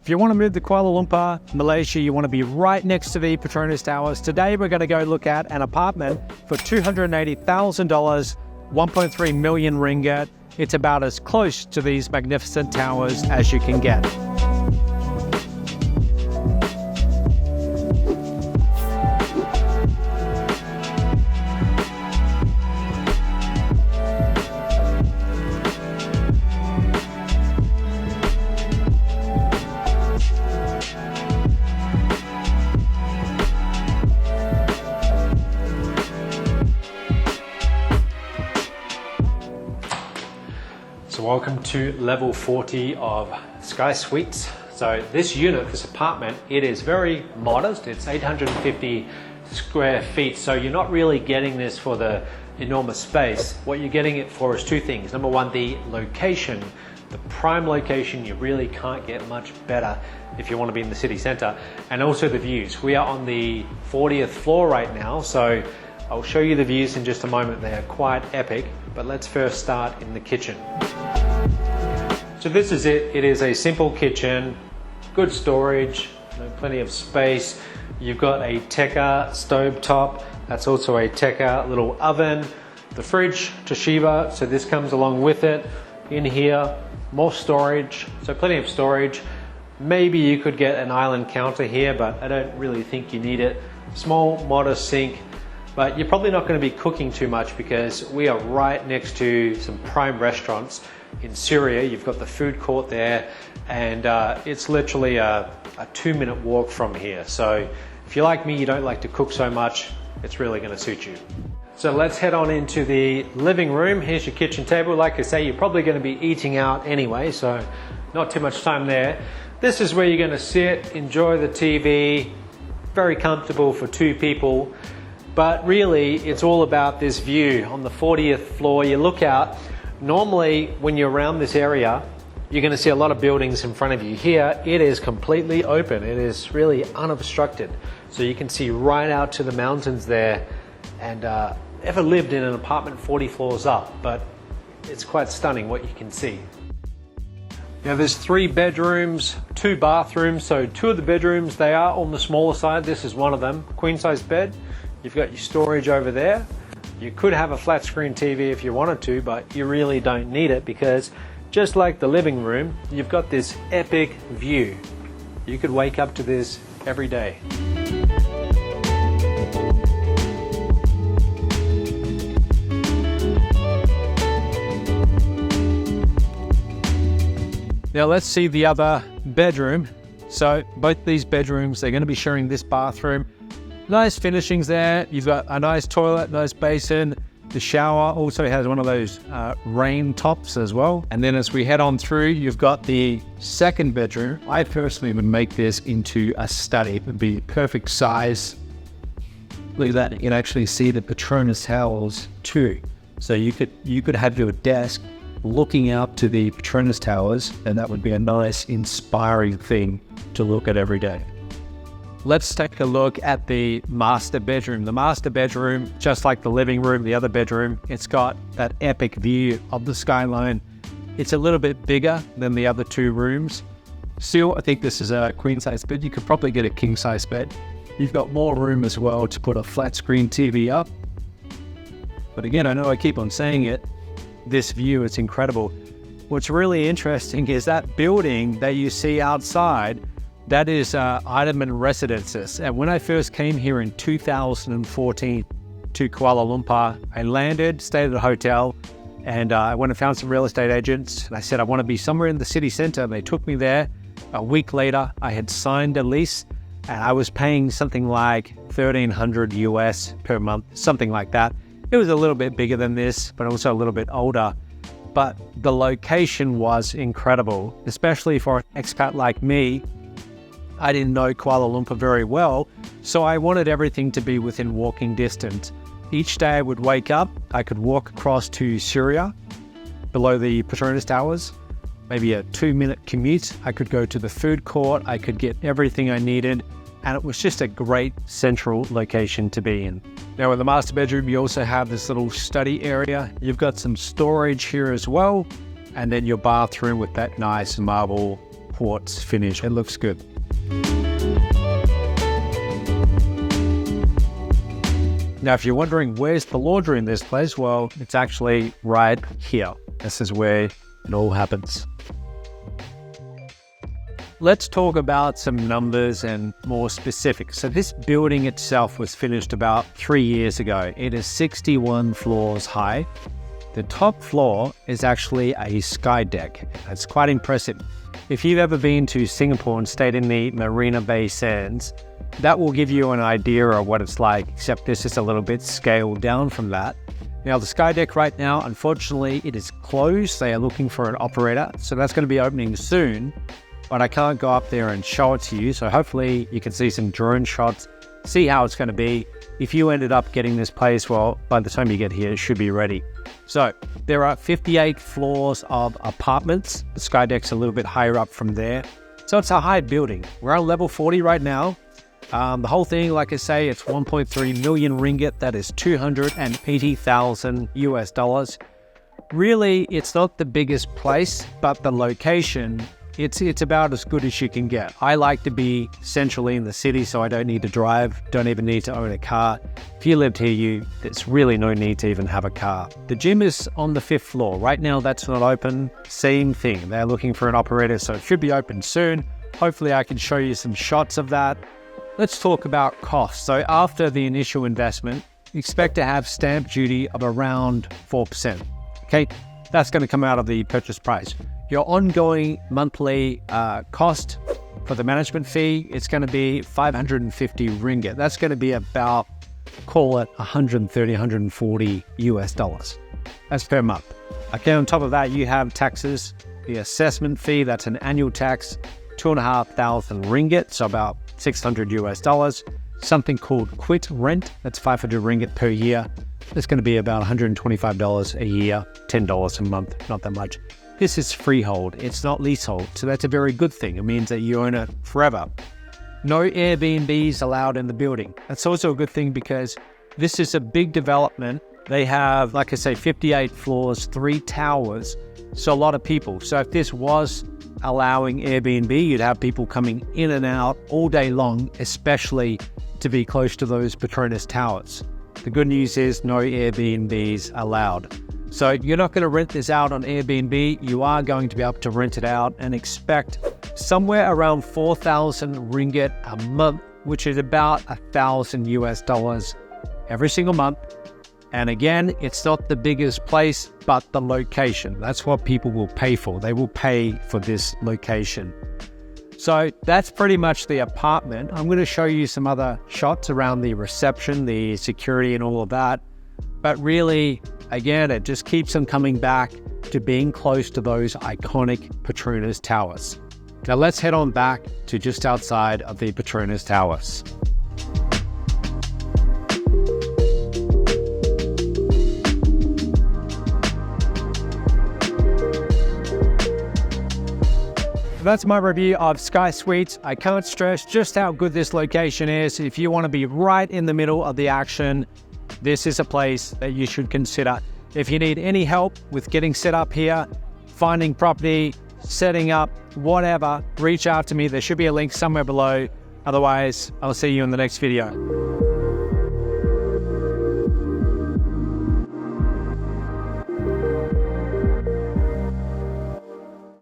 If you want to move to Kuala Lumpur, Malaysia, you want to be right next to the Petronas Towers. Today, we're going to go look at an apartment for $280,000, 1.3 million ringgit. It's about as close to these magnificent towers as you can get. So welcome to level 40 of Sky Suites. So this unit, this apartment, it is very modest. It's 850 square feet. So you're not really getting this for the enormous space. What you're getting it for is two things. Number one, the location, the prime location. You really can't get much better if you want to be in the city center. And also the views. We are on the 40th floor right now. So I'll show you the views in just a moment. They are quite epic, but let's first start in the kitchen. So this is it. It is a simple kitchen, good storage, plenty of space. You've got a Tekka stove top. That's also a Tekka little oven. The fridge, Toshiba, so this comes along with it. In here, more storage, so plenty of storage. Maybe you could get an island counter here, but I don't really think you need it. Small, modest sink, but you're probably not going to be cooking too much because we are right next to some prime restaurants. In Syria, you've got the food court there, and it's literally a 2-minute walk from here. So if you're like me, you don't like to cook so much, it's really going to suit you. So let's head on into the living room. Here's your kitchen table. Like I say, you're probably going to be eating out anyway, so not too much time there. This is where you're going to sit, enjoy the TV, very comfortable for two people. But really, it's all about this view. On the 40th floor, you look out. Normally, when you're around this area, you're going to see a lot of buildings in front of you. Here, it is completely open. It is really unobstructed. So you can see right out to the mountains there. And ever lived in an apartment 40 floors up, but it's quite stunning what you can see. Now there's 3 bedrooms, 2 bathrooms. So 2 of the bedrooms, they are on the smaller side. This is one of them, queen size bed. You've got your storage over there. You could have a flat screen TV if you wanted to, but you really don't need it because just like the living room, you've got this epic view. You could wake up to this every day. Now let's see the other bedroom. So both these bedrooms, they're going to be sharing this bathroom. Nice finishings there. You've got a nice toilet, nice basin. The shower also has one of those rain tops as well. And then as we head on through, you've got the second bedroom. I personally would make this into a study. It would be perfect size. Look at that. You can actually see the Petronas Towers too. So you could have your desk looking out to the Petronas Towers, and that would be a nice, inspiring thing to look at every day. Let's take a look at the master bedroom. The master bedroom, just like the living room, the other bedroom, it's got that epic view of the skyline. It's a little bit bigger than the other 2 rooms. Still, I think this is a queen size bed. You could probably get a king size bed. You've got more room as well to put a flat screen TV up. But again, I know I keep on saying it, this view is incredible. What's really interesting is that building that you see outside, that is Idaman Residences. And when I first came here in 2014 to Kuala Lumpur, I landed, stayed at a hotel, and I went and found some real estate agents. And I said, I want to be somewhere in the city center. And they took me there. A week later, I had signed a lease and I was paying something like $1,300 US per month, something like that. It was a little bit bigger than this, but also a little bit older. But the location was incredible, especially for an expat like me. I didn't know Kuala Lumpur very well, so I wanted everything to be within walking distance. Each day I would wake up, I could walk across to Syria, below the Petronas Towers, maybe a 2-minute commute. I could go to the food court, I could get everything I needed, and it was just a great central location to be in. Now in the master bedroom, you also have this little study area. You've got some storage here as well, and then your bathroom with that nice marble quartz finish. It looks good. Now, if you're wondering where's the laundry in this place, well, it's actually right here. This is where it all happens. Let's talk about some numbers and more specifics. So this building itself was finished about 3 years ago. It is 61 floors high. The top floor is actually a sky deck. It's quite impressive. If you've ever been to Singapore and stayed in the Marina Bay Sands, that will give you an idea of what it's like, except this is a little bit scaled down from that. Now, the sky deck right now, unfortunately, it is closed. They are looking for an operator, so that's going to be opening soon, but I can't go up there and show it to you. So hopefully you can see some drone shots, see how it's going to be. If you ended up getting this place, well, by the time you get here, it should be ready. So there are 58 floors of apartments. The sky deck's a little bit higher up from there. So it's a high building. We're on level 40 right now. The whole thing, like I say, it's 1.3 million ringgit. That is 280,000 US dollars. Really, it's not the biggest place, but the location, it's about as good as you can get. I like to be centrally in the city, so I don't need to drive, don't even need to own a car. If you lived here, there's really no need to even have a car. The gym is on the 5th floor. Right now, that's not open. Same thing. They're looking for an operator, so it should be open soon. Hopefully, I can show you some shots of that. Let's talk about costs. So after the initial investment, expect to have stamp duty of around 4%. Okay, that's going to come out of the purchase price. Your ongoing monthly cost for the management fee, it's going to be 550 ringgit. That's going to be about, call it 130, 140 US dollars. That's per month. Okay, on top of that, you have taxes, the assessment fee, that's an annual tax, 2,500 ringgit, so about 600 US dollars. Something called quit rent, that's 500 ringgit per year. It's going to be about $125 a year, $10 a month, not that much. This is freehold, it's not leasehold, so that's a very good thing. It means that you own it forever. No Airbnbs allowed in the building. That's also a good thing because this is a big development. They have, like I say, 58 floors, 3 towers, so a lot of people. So if this was allowing Airbnb, you'd have people coming in and out all day long, especially to be close to those Petronas Towers. The good news is no Airbnbs allowed. So you're not going to rent this out on Airbnb. You are going to be able to rent it out and expect somewhere around 4,000 ringgit a month, which is about 1,000 US dollars every single month. And again, it's not the biggest place, but the location. That's what people will pay for. They will pay for this location. So that's pretty much the apartment. I'm going to show you some other shots around the reception, the security and all of that. But really, again, it just keeps on coming back to being close to those iconic Petronas Towers. Now let's head on back to just outside of the Petronas Towers. That's my review of Sky Suites. I can't stress just how good this location is. If you want to be right in the middle of the action, this is a place that you should consider. If you need any help with getting set up here, finding property, setting up, whatever, reach out to me. There should be a link somewhere below. Otherwise, I'll see you in the next video.